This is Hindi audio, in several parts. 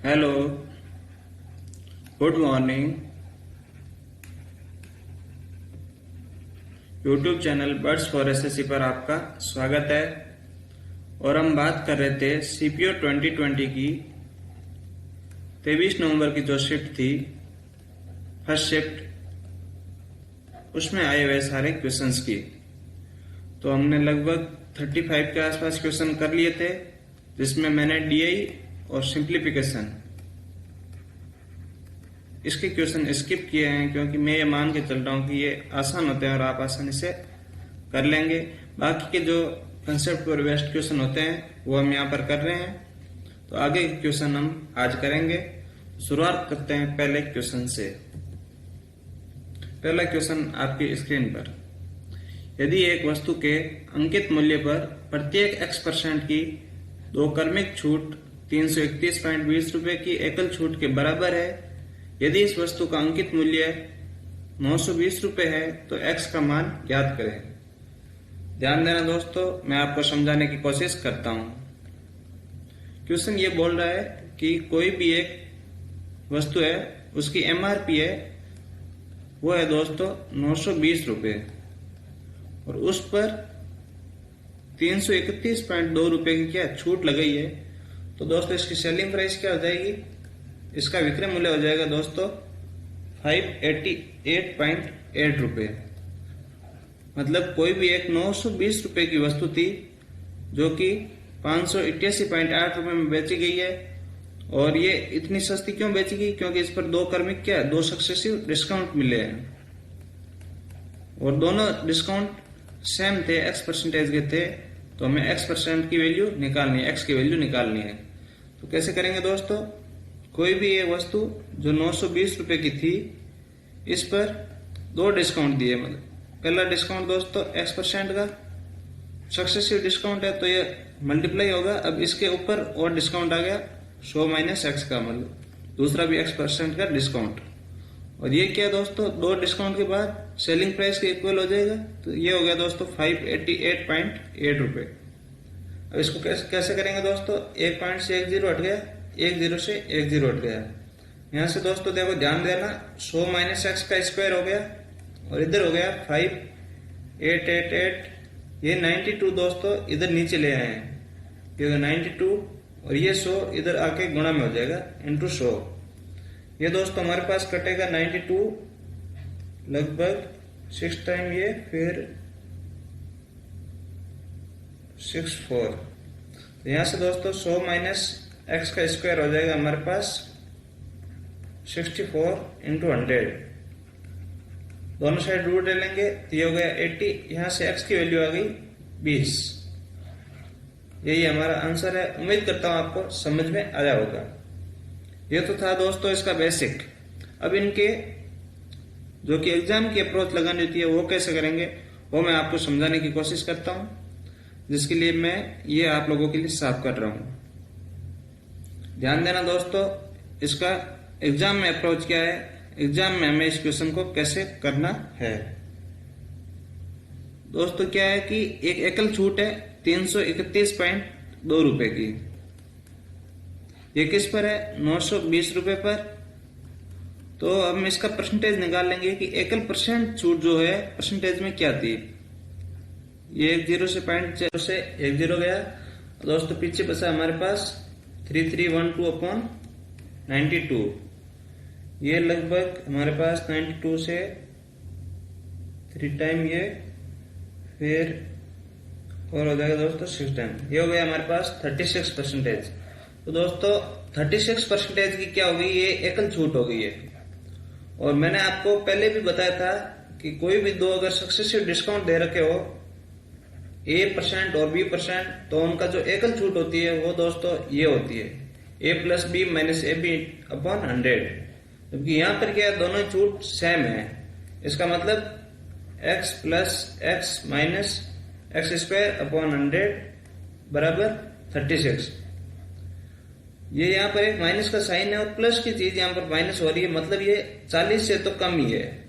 Hello, good morning. YouTube channel birds for SSC पर आपका स्वागत है। और हम बात कर रहे थे सीपीओ 2020 की 23 नवंबर की जो शिफ्ट थी, फर्स्ट शिफ्ट, उसमें आए हुए सारे क्वेश्चंस की। तो हमने लगभग 35 के आसपास क्वेश्चन कर लिए थे, जिसमें मैंने डीआई और सिंप्लीफिकेशन इसके क्वेश्चन स्किप किए हैं, क्योंकि मैं ये मान के चल रहा हूँ कि ये आसान होते हैं और आप आसानी से कर लेंगे। बाकी के जो कंसेप्ट और बेस्ट क्वेश्चन होते हैं वो हम यहाँ पर कर रहे हैं। तो आगे के क्वेश्चन हम आज करेंगे। शुरुआत करते हैं पहले क्वेश्चन से। पहला क्वेश्चन आपकी स्क्रीन पर। यदि एक वस्तु के अंकित मूल्य पर प्रत्येक x% की 2 क्रमिक छूट 331.20 रुपए की एकल छूट के बराबर है, यदि इस वस्तु का अंकित मूल्य 920 रुपए है तो x का मान ज्ञात करें। ध्यान देना दोस्तों, मैं आपको समझाने की कोशिश करता हूं। क्वेश्चन ये बोल रहा है कि कोई भी एक वस्तु है, उसकी एमआरपी है वो है दोस्तों 920 रुपए, और उस पर 331.2 रुपए की क्या छूट लगाई है। तो दोस्तों इसकी सेलिंग प्राइस क्या हो जाएगी, इसका विक्रय मूल्य हो जाएगा दोस्तों 588.8 रुपए। मतलब कोई भी एक 920 रुपए की वस्तु थी जो कि 588.8 रुपए में बेची गई है। और ये इतनी सस्ती क्यों बेची गई, क्योंकि इस पर 2 क्रमिक क्या 2 सक्सेसिव डिस्काउंट मिले हैं, और दोनों डिस्काउंट सेम थे, x% के थे। तो हमें x% की वैल्यू निकालनी है, x की वैल्यू निकालनी है। तो कैसे करेंगे दोस्तों, कोई भी ये वस्तु जो 920 रुपए की थी, इस पर 2 डिस्काउंट दिए। मतलब पहला डिस्काउंट दोस्तों x% का सक्सेसिव डिस्काउंट है, तो ये मल्टीप्लाई होगा। अब इसके ऊपर और डिस्काउंट आ गया 100 - x का, मतलब दूसरा भी x% का डिस्काउंट। और ये क्या दोस्तों, 2 डिस्काउंट के बाद सेलिंग प्राइस के इक्वल हो जाएगा। तो ये हो गया दोस्तों 588.8 रुपए। अब इसको कैसे करेंगे दोस्तों, 1 पॉइंट से 1 जीरो हट गया, 1 जीरो से 1 जीरो हट गया। यहां से दोस्तों देखो, ध्यान देना, 100 - x का स्क्वायर हो गया, और इधर हो गया 5888। ये 92 दोस्तों इधर नीचे ले आए हैं, क्योंकि 92 और ये 100 इधर आके गुणा में हो जाएगा इंटू 100। ये दोस्तों हमारे पास कटेगा 92 लगभग 6 टाइम ये, फिर 64। तो यहां से दोस्तों 100 - x का स्क्वायर हो जाएगा हमारे पास 64 × 100। दोनों साइड रूट ले लेंगे तो ये हो गया 80। यहां से x की वैल्यू आ गई 20। यही हमारा आंसर है। उम्मीद करता हूं आपको समझ में आया होगा। ये तो था दोस्तों इसका बेसिक। अब इनके जो कि एग्जाम की अप्रोच लगानी होती है वो कैसे करेंगे, वो मैं आपको समझाने की कोशिश करता हूं, जिसके लिए मैं ये आप लोगों के लिए साफ कर रहा हूं। ध्यान देना दोस्तों, इसका एग्जाम में अप्रोच क्या है, एग्जाम में हमें इस क्वेश्चन को कैसे करना है। दोस्तों क्या है कि एक एकल छूट है 331.2 रुपए की। ये किस पर है, 920 रुपए पर। तो हम इसका परसेंटेज निकाल लेंगे कि एकल परसेंट छूट जो है परसेंटेज में क्या थी। ये 1 जीरो से 0.0 से 1 जीरो गया दोस्तों, पीछे बचा हमारे पास 3312/92। ये लगभग हमारे पास 92 से 3 टाइम ये, फिर और हो जाएगा दोस्तों 6 टाइम। ये हो गया हमारे पास 36%। तो दोस्तों 36% की क्या हो गई, ये एकल छूट हो गई है। और मैंने आपको पहले भी बताया था कि कोई भी 2 अगर सक्सेसिव डिस्काउंट दे रखे हो, A% और B%, तो उनका जो एकल छूट होती है वो दोस्तों ये होती है A + B - AB/100। जबकि यहाँ पर क्या है, दोनों छूट सेम है। इसका मतलब x + x - x²/100 बराबर 36। ये यहाँ पर एक माइनस का साइन है और प्लस की चीज यहाँ पर माइनस हो रही है, मतलब ये 40 से तो कम ही है,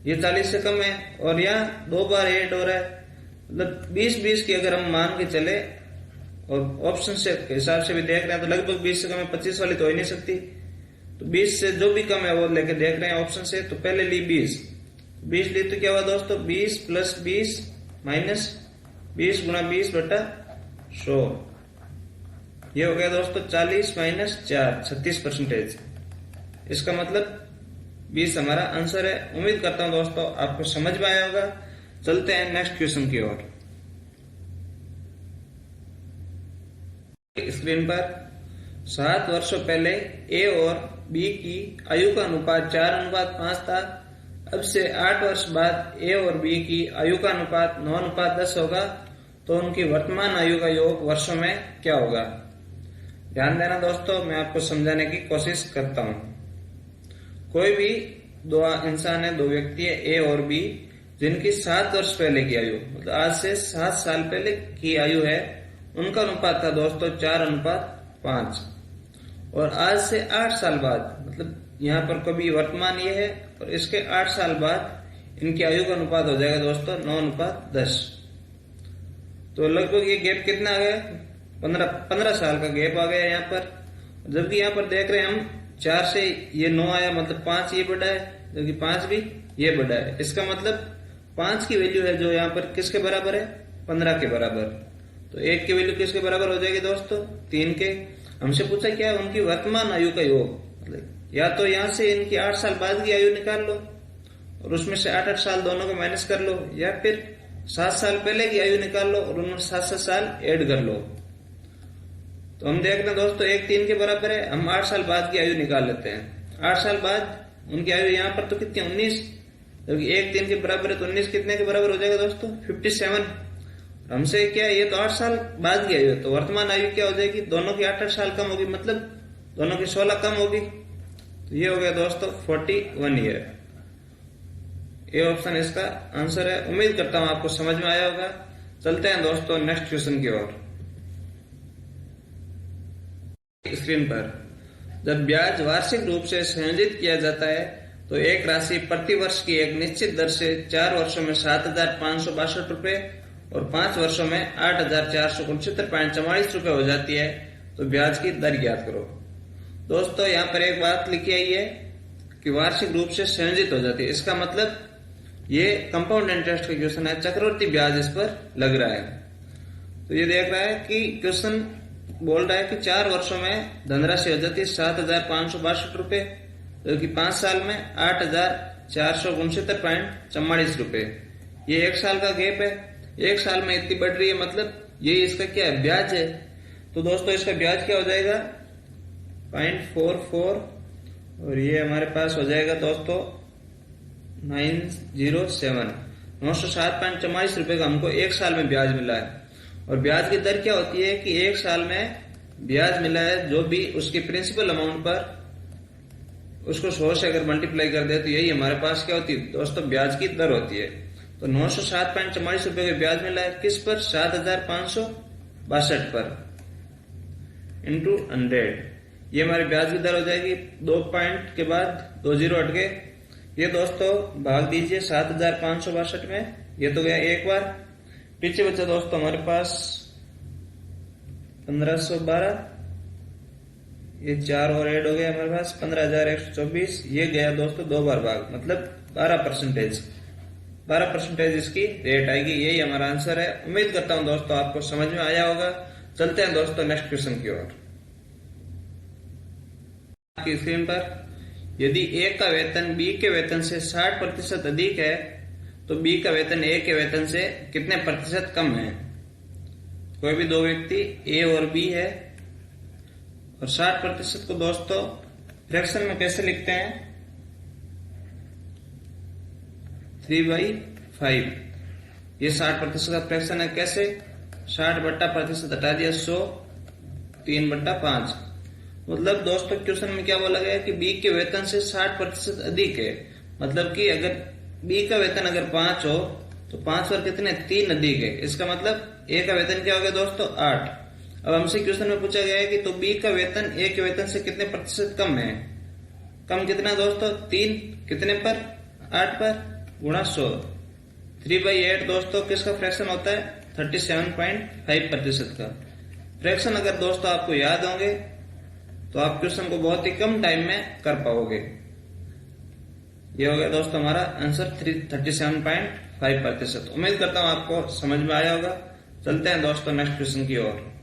ये 40 से कम है। और यहाँ 2 बार ऐड हो रहा है, मतलब 20-20 की अगर हम मान के चले और ऑप्शन से हिसाब से भी देख रहे हैं तो लगभग 20 से कम है, 25 वाली तो हो ही नहीं सकती। तो 20 से जो भी कम है वो लेके देख रहे हैं ऑप्शन से। तो पहले ली 20 ली तो क्या हुआ दोस्तों, 20 प्लस 20 माइनस 20 गुणा 20 बटा 100, ये हो गया दोस्तों 40 माइनस 4 36%। इसका मतलब 20 हमारा आंसर है। उम्मीद करता हूं दोस्तों आपको समझ में आया होगा। चलते हैं नेक्स्ट क्वेश्चन की ओर। स्क्रीन पर 7 वर्षों पहले ए और बी की आयु का अनुपात 4:5 था। अब से 8 वर्ष बाद ए और बी की आयु का अनुपात 9:10 होगा, तो उनकी वर्तमान आयु का योग वर्षों में क्या होगा। ध्यान देना दोस्तों, मैं आपको समझाने की कोशिश करता हूं। कोई भी दो इंसान है, दो व्यक्ति है ए और बी, जिनकी 7 वर्ष पहले की आयु मतलब आज से 7 साल पहले की आयु है, उनका अनुपात था दोस्तों 4:5। और आज से 8 साल बाद मतलब यहाँ पर कभी वर्तमान ये है और इसके 8 साल बाद इनकी आयु का अनुपात हो जाएगा दोस्तों 9:10। तो लगभग ये गैप कितना आ गया, 15 साल का गैप आ गया यहाँ पर। जबकि यहाँ पर देख रहे हैं हम 4 से ये 9 आया, मतलब 5 ये बड़ा है, जबकि 5 भी ये बड़ा है। इसका मतलब 5 की वैल्यू है जो यहाँ पर किसके बराबर है, 15 के बराबर। तो 1 की वैल्यू किसके बराबर हो जाएगी दोस्तों, 3 के। हमसे पूछा क्या है, उनकी वर्तमान आयु का योग। मतलब या तो यहाँ से इनकी 8 साल बाद की आयु निकाल लो और उसमें से 8-8 साल दोनों को माइनस कर लो, या फिर 7 साल पहले की आयु निकाल लो और उनमें 7-7 साल ऐड कर लो। तो हम देख रहे हैं दोस्तों 1 3 के बराबर है, हम 8 साल बाद की आयु निकाल लेते हैं। 8 साल बाद उनकी आयु यहाँ पर तो कितनी 19, जबकि 1 3 के बराबर है तो 19 कितने के बराबर हो जाएगा दोस्तों 57। हमसे क्या है, ये तो 8 साल बाद की आयु है, तो वर्तमान आयु क्या हो जाएगी, दोनों की 8-8 साल कम होगी, मतलब दोनों की 16 कम होगी। तो ये हो गया दोस्तों 41 ईयर। ये ऑप्शन इसका आंसर है। उम्मीद करता हूं आपको समझ में आया होगा। चलते हैं दोस्तों नेक्स्ट क्वेश्चन की ओर। स्क्रीन पर जब ब्याज वार्षिक रूप से संयोजित किया जाता है तो एक राशि प्रति वर्ष की एक निश्चित दर से 4 वर्षों में 7,562 रुपए और 5 वर्षों में 8,469.44 रुपए हो जाती है। तो ब्याज की दर ज्ञात करो। दोस्तों यहाँ पर एक बात लिखी आई है कि वार्षिक रूप से संयोजित हो जाती है, इसका मतलब ये कंपाउंड इंटरेस्ट का क्वेश्चन है, चक्रवृद्धि ब्याज इस पर लग रहा है। तो ये देख रहा है कि क्वेश्चन बोल रहा है कि 4 वर्षों में धनराशि हो जाती है 7,562 रुपए, जो कि 5 साल में 8,469.44 रुपए। ये 1 साल का गैप है, 1 साल में इतनी बढ़ रही है, मतलब ये इसका क्या है, ब्याज है। तो दोस्तों इसका ब्याज क्या हो जाएगा 0.44 और ये हमारे पास हो जाएगा दोस्तों 907.44 रुपए का हमको 1 साल में ब्याज मिला है। और ब्याज की दर क्या होती है कि 1 साल में ब्याज मिला है जो भी उसके प्रिंसिपल अमाउंट पर उसको 100 से अगर मल्टीप्लाई कर दे तो यही हमारे पास क्या होती है दोस्तों, ब्याज की दर होती है। तो 907.44 रुपए का ब्याज मिला है किस पर, 7,562 पर इंटू 100। ये हमारी ब्याज की दर हो जाएगी। 2 पॉइंट के बाद 2 जीरो हट गए, ये दोस्तों भाग दीजिए 7,562 में, ये तो गया एक बार। पीछे बचा दोस्तों हमारे पास 1512, ये 4 और ऐड हो गया हमारे पास 15,124, ये गया दोस्तों 2 बार भाग, मतलब 12% इसकी रेट आएगी। यही हमारा आंसर है। उम्मीद करता हूं दोस्तों आपको समझ में आया होगा। चलते हैं दोस्तों नेक्स्ट क्वेश्चन की ओर। आपकी स्क्रीन पर यदि ए का वेतन बी के वेतन से 60% अधिक है तो बी का वेतन ए के वेतन से कितने प्रतिशत कम है। कोई भी दो व्यक्ति ए और बी है और 60% को दोस्तों फ्रैक्शन में कैसे लिखते हैं, 3/5। ये 60% का फ्रैक्शन है। कैसे, 60 बट्टा प्रतिशत हटा दिया 100, 3/5। मतलब दोस्तों क्वेश्चन में क्या बोला गया कि बी के वेतन से 60% अधिक है, मतलब कि अगर बी का वेतन अगर 5 हो तो 5 और कितने 3 अधिक है। इसका मतलब ए का वेतन क्या हो गया दोस्तों 8। अब हमसे क्वेश्चन में पूछा गया है कि तो बी का वेतन ए के वेतन से कितने प्रतिशत कम है। कम कितना दोस्तों 3, कितने पर 8 पर गुणा 100। 3/8 दोस्तों किसका फ्रैक्शन होता है 37.5% का। फ्रैक्शन अगर दोस्तों आपको याद होंगे तो आप क्वेश्चन को बहुत ही कम टाइम में कर पाओगे। ये हो गया दोस्तों हमारा आंसर 37.5%। उम्मीद करता हूं आपको समझ में आया होगा। चलते हैं दोस्तों नेक्स्ट क्वेश्चन की ओर।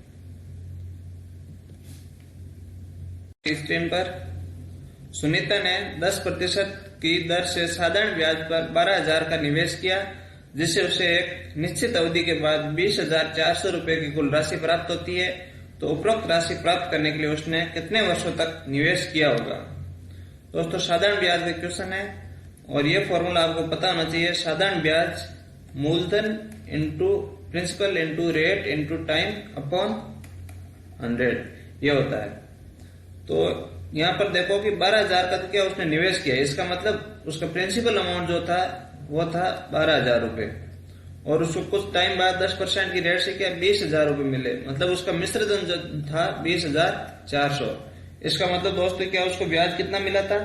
स्क्रीन पर सुनीता ने 10% की दर से साधारण ब्याज पर 12,000 का निवेश किया, जिससे उसे एक निश्चित अवधि के बाद 20,400 रुपए की कुल राशि प्राप्त होती है। तो उपरोक्त राशि प्राप्त करने के लिए उसने कितने वर्षों तक निवेश किया होगा। दोस्तों साधारण ब्याज का क्वेश्चन है और ये फॉर्मूला आपको पता होना चाहिए। साधारण ब्याज मूलधन into principal into rate into time upon 100 ये होता है। तो यहाँ पर देखो कि 12,000 का क्या उसने निवेश किया, इसका मतलब उसका प्रिंसिपल अमाउंट जो था वो था 12,000 रुपए और उसको कुछ टाइम बाद 10% की रेट से क्या 20,000 रुपए मिले, मतलब उसका मिश्र धन जो था 20,400। इसका मतलब दोस्तों क्या उसको ब्याज कितना मिला था,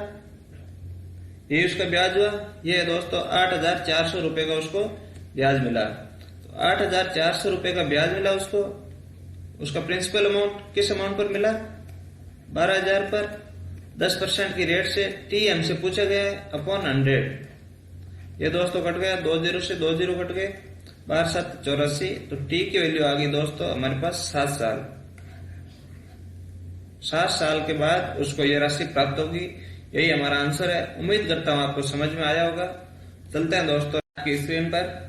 ये उसका ब्याज हुआ। ये दोस्तों 8,400 रुपए का उसको ब्याज मिला। तो 8,400 रुपए का ब्याज मिला उसको। उसका प्रिंसिपल अमाउंट किस अमाउंट पर मिला, 12,000 पर 10% की रेट से टी हमसे पूछा गया है अपॉन 100। ये दोस्तों कट गया, 20 से 20 कट गए, 12 7 84। तो टी की वैल्यू आ गई दोस्तों हमारे पास 7 साल। 7 साल के बाद उसको ये राशि प्राप्त होगी। यही हमारा आंसर है। उम्मीद करता हूं आपको समझ में आया होगा। चलते हैं दोस्तों आपकी स्क्रीन पर।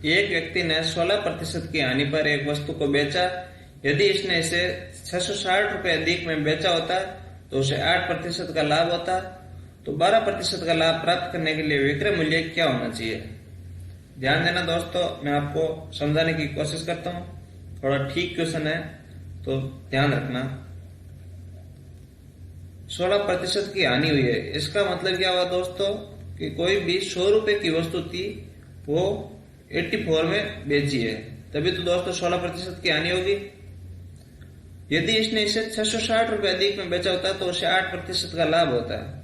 एक व्यक्ति ने 16% की हानि पर एक वस्तु को बेचा। यदि इसने इसे 660 रुपए अधिक में बेचा होता तो उसे 8% का लाभ होता। तो 12% का लाभ प्राप्त करने के लिए विक्रय मूल्य क्या होना चाहिए। ध्यान देना दोस्तों, मैं आपको समझाने की कोशिश करता हूं। थोड़ा ठीक क्वेश्चन है तो ध्यान रखना। 16% की हानि हुई है, इसका मतलब क्या हुआ दोस्तों कि कोई भी 100 रुपए की वस्तु थी वो 84 में बेची है, तभी तो दोस्तों 16% की हानि होगी। यदि इसने इसे 660 रुपए अधिक में बेचा होता तो उसे 8% का लाभ होता है।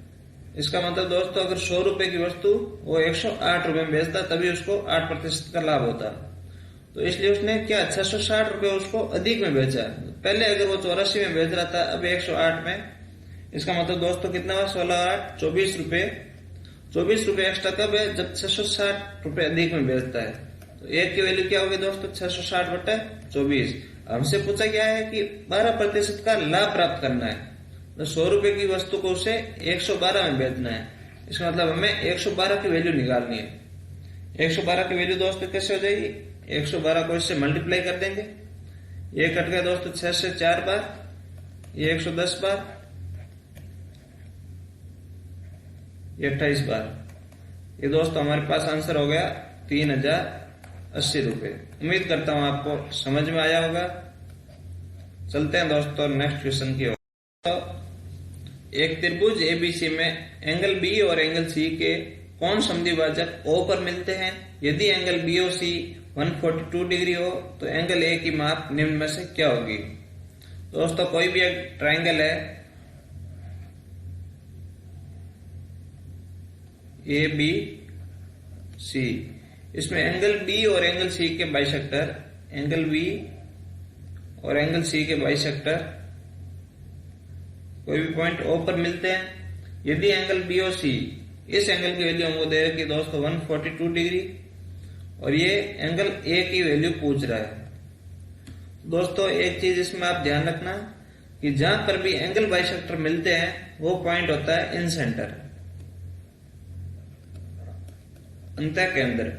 इसका मतलब दोस्तों अगर 100 रुपए की वस्तु वो 108 रुपए में बेचता तभी उसको 8% का लाभ होता। तो इसलिए उसने क्या 660 रुपए उसको अधिक में बेचा। पहले अगर वो 84 में बेच रहा था, अब 108 में। इसका मतलब दोस्तों कितना हुआ, 16 8 24 रुपए। 24 रुपए एक्स्ट्रा कब है, जब 660 रुपए अधिक में बेचता है। तो एक की वैल्यू क्या होगी दोस्तों, 660 बटा 24। हमसे पूछा गया है कि 12% का लाभ प्राप्त करना है। तो 100 रुपए की वस्तु को उसे 112 में बेचना है। इसका मतलब हमें 112 की वैल्यू निकालनी है। 112 की वैल्यू दोस्तों कैसे हो जाएगी, 112 को इससे मल्टीप्लाई कर देंगे। ये कट गया दोस्तों 6 से 4 बार, ये 110 बार, ये 28 बार। ये दोस्तों हमारे पास आंसर हो गया 3,080 रुपए। उम्मीद करता हूं आपको समझ में आया होगा। चलते हैं दोस्तों नेक्स्ट क्वेश्चन की ओर। एक त्रिभुज एबीसी में एंगल बी और एंगल सी के कोण समद्विभाजक ओ पर मिलते हैं। यदि एंगल बीओसी 142 डिग्री हो तो एंगल ए की माप निम्न में से क्या होगी। दोस्तों कोई भी एक ट्रायंगल है ए बी सी, इसमें एंगल बी और एंगल सी के बाइसेक्टर, एंगल बी और एंगल सी के बाइसेक्टर कोई भी पॉइंट ओ पर मिलते हैं। यदि एंगल बीओसी, इस एंगल की वैल्यू हमको दे रखी है दोस्तों 142 डिग्री और ये एंगल ए की वैल्यू पूछ रहा है। दोस्तों एक चीज इसमें आप ध्यान रखना कि जहां पर भी एंगल बाइसेक्टर मिलते हैं वो पॉइंट होता है इन सेंटर, अंतः केंद्र।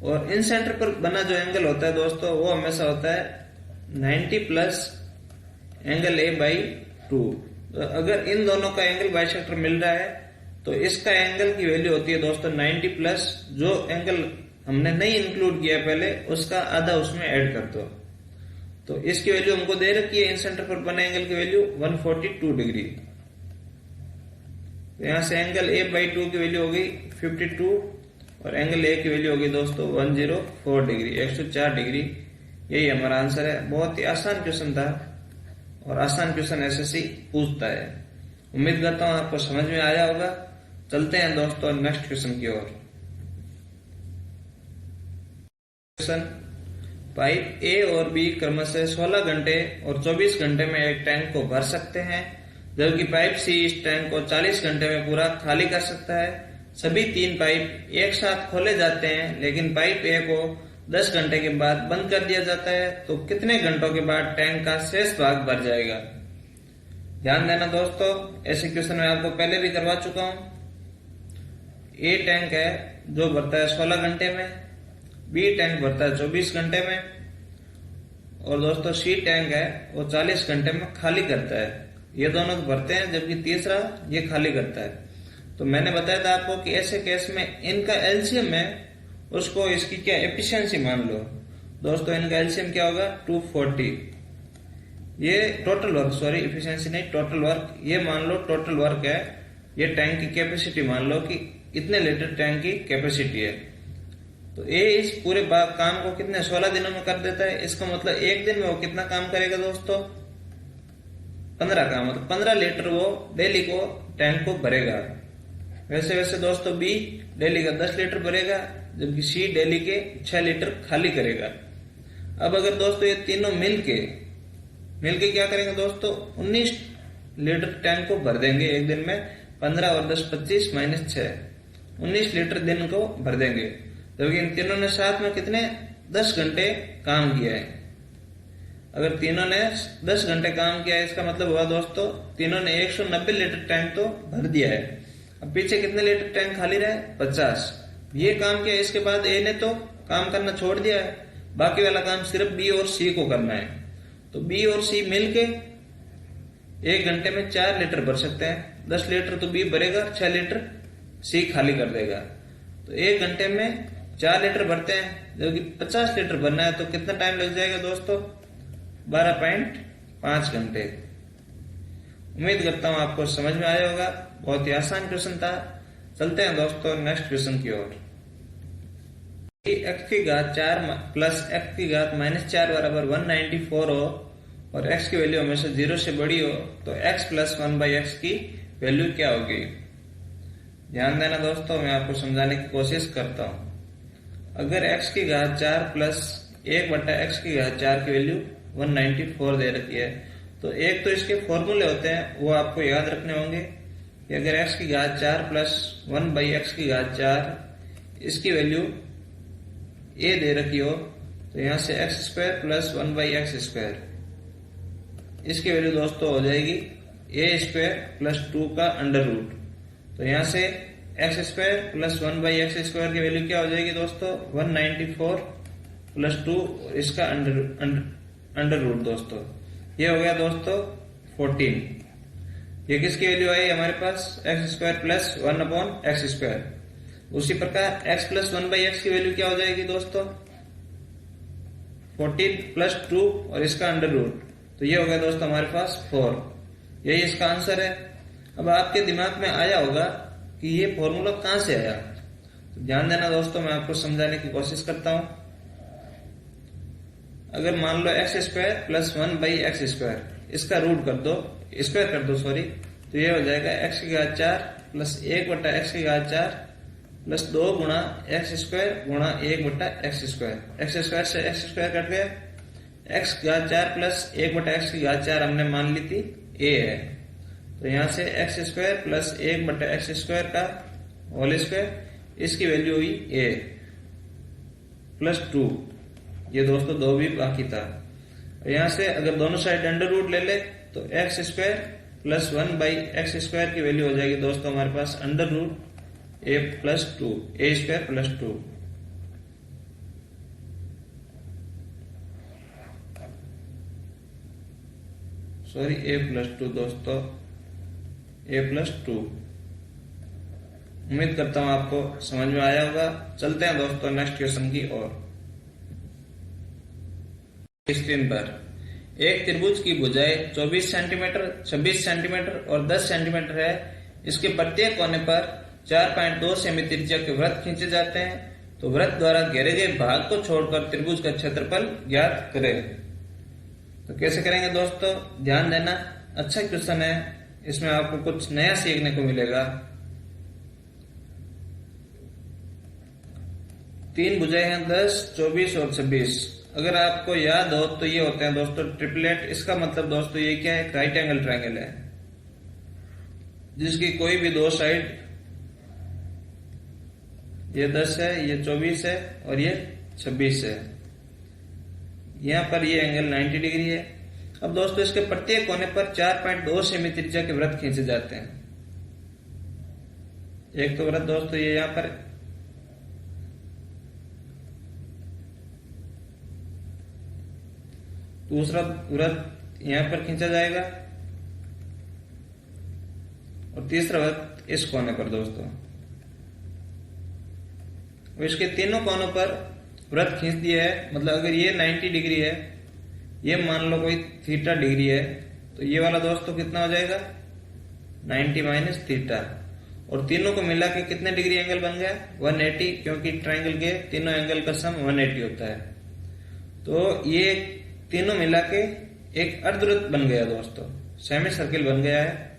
और इन सेंटर पर बना जो एंगल होता है दोस्तों वो हमेशा होता है 90 प्लस एंगल ए बाई 2। तो अगर इन दोनों का एंगल बाइसेक्टर मिल रहा है तो इसका एंगल की वैल्यू होती है दोस्तों 90 प्लस जो एंगल हमने नहीं इंक्लूड किया पहले उसका आधा उसमें ऐड कर दो। तो इसकी वैल्यू हमको दे रखी है इन सेंटर पर बने एंगल की वैल्यू 142 डिग्री। तो यहां से एंगल ए बाई 2 की वैल्यू हो गई 52 और एंगल ए की वैल्यू होगी दोस्तों 104 डिग्री, 104 डिग्री। यही हमारा आंसर है। बहुत ही आसान क्वेश्चन था और आसान क्वेश्चन एसएससी पूछता है। उम्मीद करता हूं आपको समझ में आया होगा। चलते हैं दोस्तों नेक्स्ट क्वेश्चन की ओर। क्वेश्चन पाइप ए और बी क्रमशः 16 घंटे और 24 घंटे में एक टैंक को भर सकते हैं, जबकि पाइप सी इस टैंक को 40 घंटे में पूरा खाली कर सकता है। सभी 3 पाइप एक साथ खोले जाते हैं, लेकिन पाइप ए को 10 घंटे के बाद बंद कर दिया जाता है, तो कितने घंटों के बाद टैंक का शेष भाग भर जाएगा? ध्यान देना दोस्तों, ऐसे क्वेश्चन मैं आपको पहले भी करवा चुका हूं। ए टैंक है जो भरता है 16 घंटे में, बी टैंक भरता है 24 घंटे में, और दोस्तों सी टैंक है वो 40 घंटे में खाली करता है। ये दोनों भरते हैं, जबकि तीसरा ये खाली करता है। तो मैंने बताया था आपको कि ऐसे केस में इनका एलसीएम है, उसको इसकी क्या एफिशिएंसी मान लो। दोस्तों इनका एलसीएम क्या होगा? 240। ये टोटल वर्क, सॉरी एफिशिएंसी नहीं, टोटल वर्क, ये मान लो टोटल वर्क है। ये टैंक की कैपेसिटी मान लो कि इतने लीटर टैंक की कैपेसिटी है। तो ये इस पूरे काम को कितने 16 दिनों में कर देता है। इसका मतलब एक दिन में वो कितना काम करेगा दोस्तों? 15 काम, मतलब 15 लीटर वो डेली को टैंक को भरेगा। वैसे दोस्तों बी डेली का 10 लीटर भरेगा, जबकि सी डेली के 6 लीटर खाली करेगा। अब अगर दोस्तों ये तीनों मिलके क्या करेंगे दोस्तों? 19 लीटर टैंक को भर देंगे एक दिन में। 15 और 10 25 माइनस 6, 19 लीटर दिन को भर देंगे, जबकि इन तीनों ने साथ में कितने 10 घंटे काम किया है। अगर तीनों ने 10 घंटे काम किया है, इसका मतलब हुआ दोस्तों तीनों ने 190 लीटर टैंक तो भर दिया है। अब पीछे कितने लीटर टैंक खाली रहे? 50। ये काम किया, इसके बाद ए ने तो काम करना छोड़ दिया है, बाकी वाला काम सिर्फ बी और सी को करना है। तो बी और सी मिलके 1 घंटे में 4 लीटर भर सकते हैं। 10 लीटर तो बी भरेगा, 6 लीटर सी खाली कर देगा। तो 1 घंटे में 4 लीटर भरते हैं, जबकि 50 लीटर भरना है, तो कितना टाइम लग जाएगा दोस्तों? 12.5 घंटे। उम्मीद करता हूं आपको समझ में आया होगा। बहुत ही आसान क्वेश्चन था। चलते हैं दोस्तों नेक्स्ट क्वेश्चन की ओर। x की घात 4 प्लस x की घात -4 बराबर 194 हो और x की वैल्यू हमेशा 0 से बड़ी हो, तो x प्लस 1/x की वैल्यू क्या होगी? ध्यान देना दोस्तों, मैं आपको समझाने की कोशिश करता हूं। अगर x की घात 4 प्लस 1/x की घात 4 की वैल्यू 194 दे रखी है, तो एक तो इसके फॉर्मूले होते हैं, वो आपको याद रखने होंगे कि अगर x की घात 4 प्लस 1/x की घात 4 इसकी वैल्यू a दे रखी हो, तो यहां से x² प्लस 1/x², इसकी वैल्यू दोस्तों हो जाएगी a² प्लस 2 का अंडर रूट। तो यहां से x² प्लस 1/x² की वैल्यू क्या हो जाएगी दोस्तों? 194 प्लस 2, इसका अंडर रूट दोस्तों, ये हो गया दोस्तों 14। ये किसकी वैल्यू आई हमारे पास? x² plus 1/x²। उसी प्रकार x प्लस 1/x की वैल्यू क्या हो जाएगी दोस्तों? 14 प्लस 2 और इसका अंडर रूट, तो ये हो गया दोस्तों हमारे पास 4। यही इसका आंसर है। अब आपके दिमाग में आया होगा कि ये फॉर्मूला कहां से आया, तो ध्यान देना दोस्तों, मैं आपको समझाने की कोशिश करता हूं। अगर मान लो x² प्लस 1/x², इसका रूट कर दो, स्क्वायर कर दो सॉरी, तो ये हो जाएगा x की घात 4 प्लस 1/x की घात 4 प्लस 2 गुणा x² गुणा 1/x²। x² से x² कट गया, x की घात 4 प्लस 1/x की घात 4 हमने मान ली थी a है, तो यहां से x² प्लस 1/x² का होल स्क्वायर, इसकी वैल्यू हुई a प्लस 2। ये दोस्तों 2 भी बाकी था। यहां से अगर दोनों साइड अंडर रूट ले ले, तो x² प्लस 1/x² की वैल्यू हो जाएगी दोस्तों हमारे पास under root a plus 2, a² plus 2। Sorry a plus 2 दोस्तों, a प्लस 2। उम्मीद करता हूं आपको समझ में आया होगा। चलते हैं दोस्तों नेक्स्ट क्वेश्चन की ओर। स्क्रीन पर एक त्रिभुज की भुजाएं 24 सेंटीमीटर, 26 सेंटीमीटर और 10 सेंटीमीटर है। इसके प्रत्येक कोने पर 4.2 सेमी त्रिज्या के वृत्त खींचे जाते हैं। तो वृत्त द्वारा घेरे गए भाग को छोड़कर त्रिभुज का क्षेत्रफल ज्ञात करें। तो कैसे करेंगे दोस्तों? ध्यान देना, अच्छा क्वेश्चन है, इसमें आपको कुछ नया सीखने को मिलेगा। 3 भुजाएं हैं 10, 24 और 26। अगर आपको याद हो तो ये होते हैं दोस्तों ट्रिपलेट। इसका मतलब दोस्तों ये क्या है, राइट एंगल ट्रायंगल है जिसकी कोई भी दो साइड, ये 10 है, ये 24 है और ये 26 है। यहां पर ये एंगल 90 डिग्री है। अब दोस्तों इसके प्रत्येक कोने पर 4.2 सेमी त्रिज्या के वृत्त खींचे जाते हैं। एक तो वृत्त दोस्तों ये यहां पर, दूसरा वृत्त यहां पर खींचा जाएगा और तीसरा वृत्त इस कोने पर दोस्तों। इसके तीनों कोनों पर वृत्त खींच दिया है। मतलब अगर ये 90 डिग्री है, ये मान लो कोई थीटा डिग्री है, तो ये वाला दोस्तों कितना हो जाएगा 90 माइनस थीटा, और तीनों को मिला के कितने डिग्री एंगल बन गया 180, क्योंकि ट्रायंगल के तीनों एंगल का सम 180 होता है। तो ये तीनों मिला के एक अर्धवृत्त बन गया दोस्तों, सेमी सर्किल बन गया है।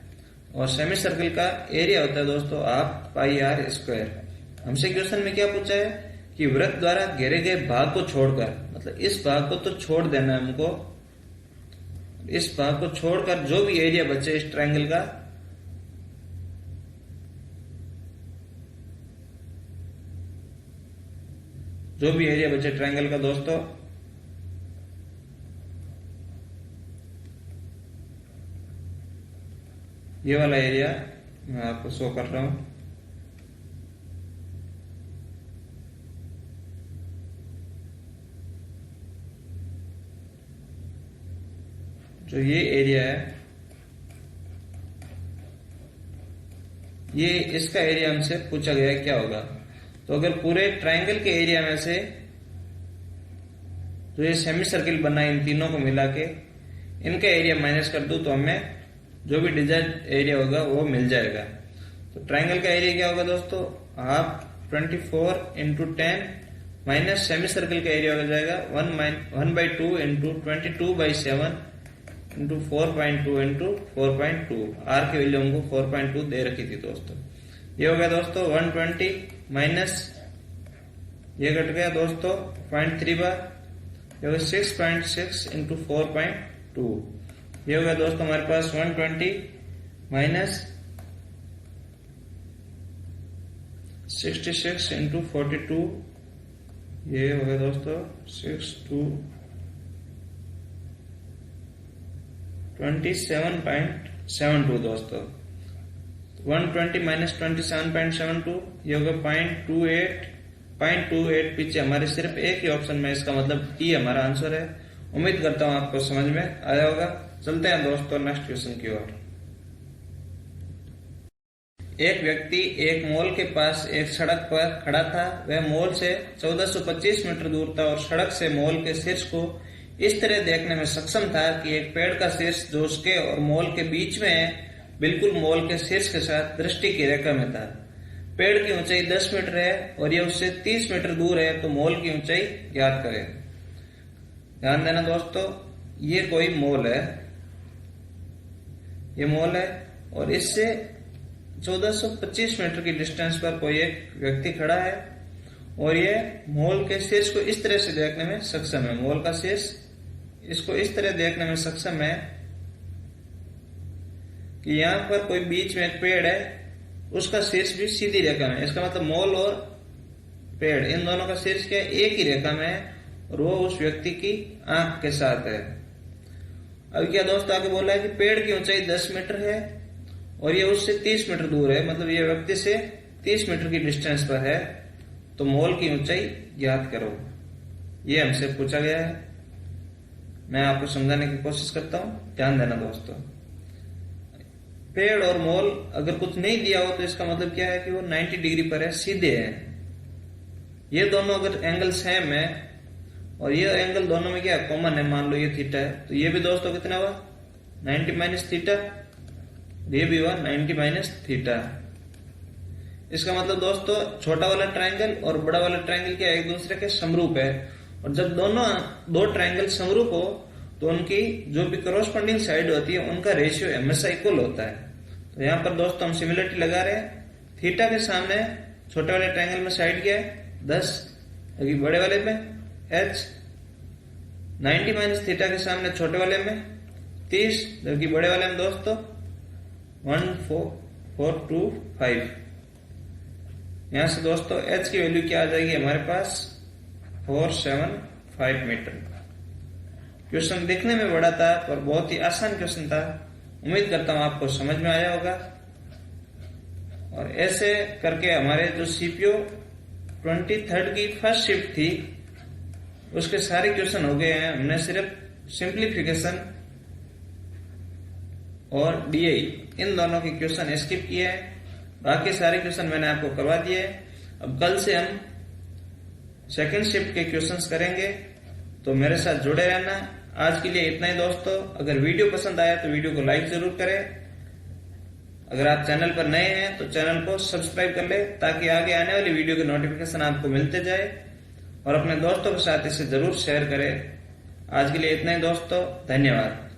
और सेमी सर्किल का एरिया होता है दोस्तों हाफ पाई आर स्क्वायर। हमसे क्वेश्चन में क्या पूछा है कि वृत्त द्वारा घेरे गए भाग को छोड़कर, मतलब इस भाग को तो छोड़ देना है हमको, इस भाग को छोड़कर जो भी एरिया बचे इस ट्रायंगल का, जो भी एरिया बचे ट्रायंगल का दोस्तों, ये वाला एरिया मैं आपको शो कर रहा हूं। जो ये एरिया है, ये इसका एरिया हमसे पूछा गया है क्या होगा। तो अगर पूरे ट्रायंगल के एरिया में से जो ये सेमी सर्किल बना इन तीनों को मिला के इनका एरिया माइनस कर दूं तो हमें जो भी डिजायर्ड एरिया होगा वो मिल जाएगा। तो ट्रायंगल का एरिया क्या होगा दोस्तों, half 24 into 10 minus semi circle का एरिया हो जाएगा 1/2 इंटू 22/7 इंटू 4.2 इंटू 4.2। आर की वैल्यू हमको 4.2 दे रखी थी दोस्तों। ये हो गया दोस्तों 120 माइनस ये कट गया दोस्तों 0.3 बार, ये हो गया 6.6 इंटू 4.2। ये हो गया दोस्तों हमारे पास 120 माइनस 66 इंटू 42। ये हो गया दोस्तों 27.72 दोस्तों। 120 माइनस 27.72 ये होगा 0.28 पीछे हमारे सिर्फ एक ही ऑप्शन में, इसका मतलब ई हमारा आंसर है। उम्मीद करता हूं आपको समझ में आया होगा। चलते हैं दोस्तों नेक्स्ट क्वेश्चन की ओर। एक व्यक्ति एक मॉल के पास एक सड़क पर खड़ा था। वह मॉल से 1425 मीटर दूर था और सड़क से मॉल के शीर्ष को इस तरह देखने में सक्षम था कि एक पेड़ का शीर्ष जो उसके और मॉल के बीच में है, बिल्कुल मॉल के शीर्ष के साथ दृष्टि की रेखा में था। पेड़ की ऊंचाई 10 मीटर है और यह उससे 30 मीटर दूर है, तो मॉल की ऊंचाई ज्ञात करें। ध्यान देना दोस्तों, ये कोई मॉल है, ये मॉल है और इससे 1425 मीटर की डिस्टेंस पर कोई एक व्यक्ति खड़ा है और ये मॉल के शीर्ष को इस तरह से देखने में सक्षम है। मॉल का शीर्ष इसको इस तरह देखने में सक्षम है कि यहां पर कोई बीच में एक पेड़ है, उसका शीर्ष भी सीधी रेखा में। इसका मतलब मॉल और पेड़ इन दोनों का शीर्ष क्या है, एक ही रेखा में है और वो उस व्यक्ति की आंख के साथ है। अब क्या दोस्तों आगे बोला है कि पेड़ की ऊंचाई 10 मीटर है और ये उससे 30 मीटर दूर है, मतलब ये व्यक्ति से 30 मीटर की डिस्टेंस पर है, तो मॉल की ऊंचाई ज्ञात करो। ये हमसे पूछा गया है, मैं आपको समझाने की कोशिश करता हूं, ध्यान देना दोस्तों। पेड़ और मॉल अगर कुछ नहीं दिया हो तो इसका मतलब क्या है कि वो 90 डिग्री पर है, सीधे है। ये दोनों अगर एंगल सेम है और ये एंगल दोनों में क्या है, कॉमन है, मान लो ये थीटा है, तो ये भी दोस्तों कितना हुआ 90 माइनस थीटा, ये भी हुआ 90 माइनस थीटा। इसका मतलब दोस्तों छोटा वाला ट्रायंगल और बड़ा वाला ट्रायंगल क्या एक दूसरे के समरूप है, और जब दोनों दो ट्रायंगल समरूप हो तो उनकी जो भी करस्पॉन्डिंग साइड होती है उनका रेशियो हमेशा इक्वल होता है। तो यहाँ पर दोस्तों हम सिमिलरिटी लगा रहे हैं। थीटा के सामने छोटे वाले ट्रायंगल में साइड क्या है 10, अभी बड़े वाले पे h, 90 माइनस थीटा के सामने छोटे वाले में 30, जबकि बड़े वाले में दोस्तों 1425। यहां से दोस्तों h की वैल्यू क्या आ जाएगी हमारे पास 475 मीटर। क्वेश्चन देखने में बड़ा था पर बहुत ही आसान क्वेश्चन था। उम्मीद करता हूं आपको समझ में आया होगा। और ऐसे करके हमारे जो सीपीओ 23rd की फर्स्ट शिफ्ट थी उसके सारे क्वेश्चन हो गए हैं। हमने सिर्फ सिंप्लीफिकेशन और डीआई इन दोनों के क्वेश्चन स्किप किए हैं। बाकी सारे क्वेश्चन मैंने आपको करवा दिए। अब कल से हम सेकंड शिफ्ट के क्वेश्चंस करेंगे, तो मेरे साथ जुड़े रहना। आज के लिए इतना ही दोस्तों। अगर वीडियो पसंद आया तो वीडियो को लाइक जरूर करें। अगर आप चैनल पर नए हैं तो चैनल को सब्सक्राइब कर ले ताकि आगे आने वाली वीडियो के नोटिफिकेशन आपको मिलते जाए, और अपने दोस्तों के साथ इसे जरूर शेयर करें। आज के लिए इतना ही दोस्तों, धन्यवाद।